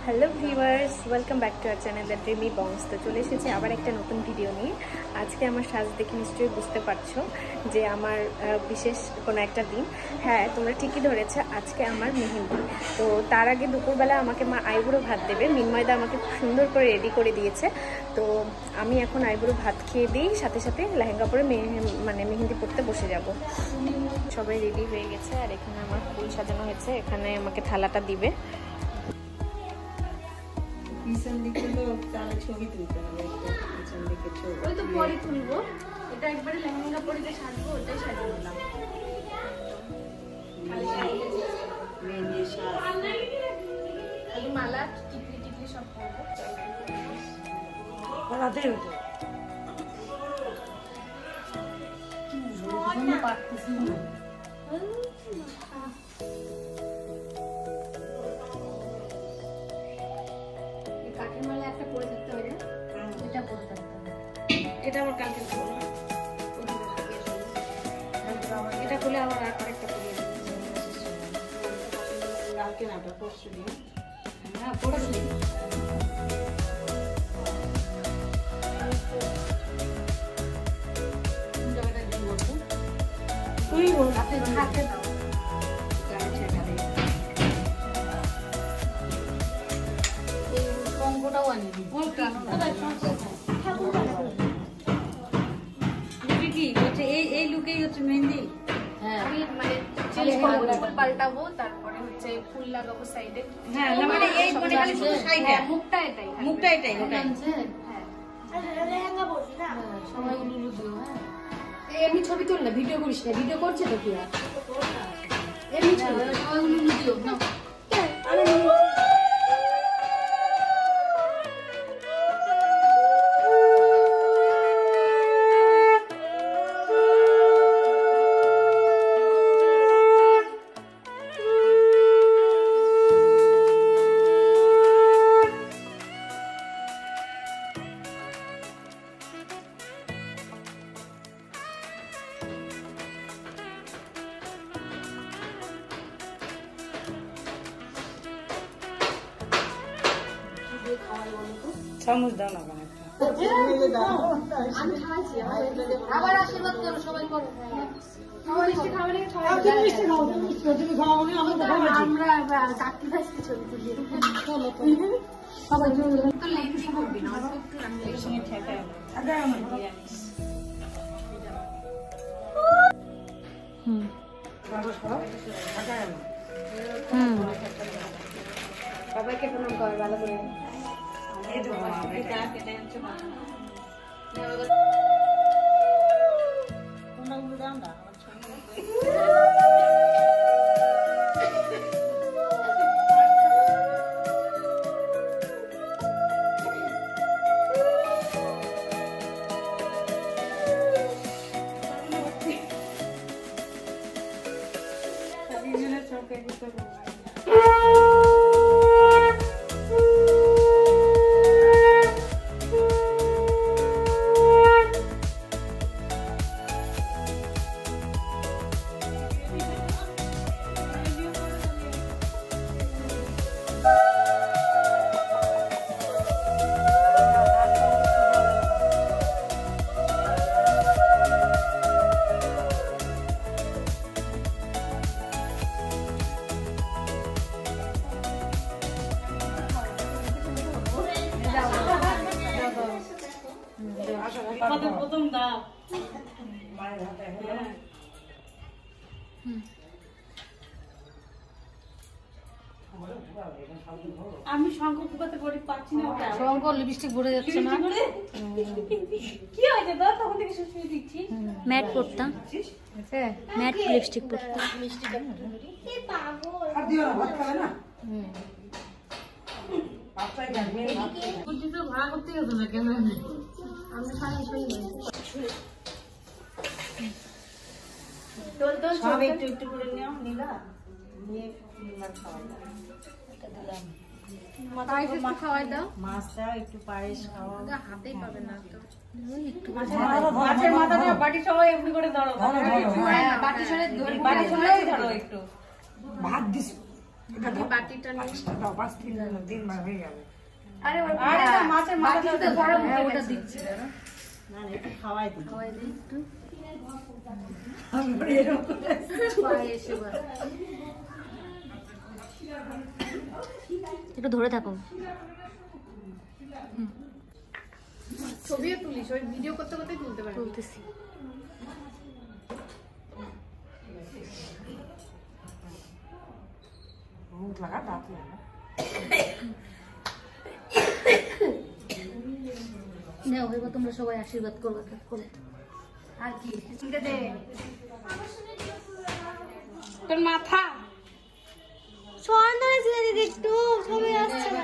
Hello viewers, welcome back to our channel the dreamy bongs. তো চলে এসেছি আবার একটা নতুন ভিডিও নিয়ে। আজকে আমার সাজ দেখে নিশ্চয়ই বুঝতে পারছো যে আমার বিশেষ কোনো একটা দিন। হ্যাঁ, তোমরা ঠিকই ধরেছো, আজকে আমার মেহেন্দি। তো তার আগে দুপুরবেলা আমাকে মা আইবুড়ো ভাত দেবে। মিনময়দা আমাকে খুব সুন্দর করে রেডি করে দিয়েছে। তো আমি এখন আইবুড়ো ভাত খেয়ে দিই, সাথে সাথে লেহেঙ্গা পরে মেহেন্দি পরতে বসে যাব। সবাই রেডি হয়ে গেছে আর এখানে আমার ফুল সাজানো হয়েছে। এখানে আমাকে থালাটা দিবে। পিছন দিকে তো তাহলে ছবি তুলতে হবে, পিছন দিকে ছবি ওই তো পরে তুলবো। এটা একবারে লেহেঙ্গা পরে যে সাজবো ওটাই সাজিয়ে দিলাম। মেহেন্দি খালি মালা টিকলি টিকলি সব করবো। রাতে হতো পারতেছি না। কাঠের মালা একটা পরে থাকতে হবে, এটা পরে থাকতে হবে। এটা আমার কালকে করবো, এটা খুলে আবার আরেকটা করিয়ে কালকে না, ওটা পরশু দিন। হ্যাঁ, পরশু দিন। তুই বল, হাতে দাও। কঙ্কটাও আনি দিই। এই লুকেই হচ্ছে মেহেন্দি। হ্যাঁ, আমি মানে চেঞ্জ করব, পাল্টাবো, তারপরে হচ্ছে ফুল লাগাবো সাইডে। হ্যাঁ, না মানে এই মানে খালি শুধু সাইডে, মুখটা এটাই, মুখটা এটাই ওটাই। হ্যাঁ, আর লেহেঙ্গা বসি না, সবাই উলুলু দিও। হ্যাঁ, এমনি ছবি তুল না, ভিডিও করিস না। ভিডিও করছে তো কি আর এমনি ছবি, সবাই উলুলু দিও না। চামচ দাও না কেন? আমি খাইছি, আবার আশীর্বাদ করো, সবাই করো। আমরা সাক্রিফাইসকে ছবি তুলি। সবাই তো লেন্থি করবি না, সবাইকে প্রণাম কর ভালো করে। প্রথম দাও। আমি শঙ্খ ফুকাতে পড়ি পাচ্ছি না, শঙ্খ লিপস্টিক ভরে যাচ্ছে না। কি হয়েছে তো তখন থেকে সুস্মিতা দিচ্ছি ম্যাট পরতাম, ম্যাট লিপস্টিক পরতাম। আর দিও না, ভাত খাবে না। ভাড়া করতে হবে না কেন? আমি সারা সব একটু একটু করে নিও, নিলা নিয়ে দিলাম। খাওয়াই দাও, মাছটা একটু পায়েস খাওয়া, হাতেই পাবে না তো। মাছের মাথাটা বাটি সবাই এমনি করে ধরো, বাটি সরে ধরো একটু ভাত দিস। আমি বাটিটা নিয়ে দাও 5-3 বার হয়ে গেল। আরে মাছের মাথাটা বড় ওটা দিচ্ছি না একটু খাওয়াই দিই। খাওয়াই দিই একটু আমরা এরকম করে পায়ে এসে বার একটু ধরে থাকো ছবিও তুলিস, ওই ভিডিও করতে করতে তুলতে পারবি। তুলতেছি মুখ লাগা দাঁত লাগা। নাও এবার তোমরা সবাই আশীর্বাদ করবে করে আর কি তোর মাথা স্বর্ণ আছে একটু সবাই আসছে না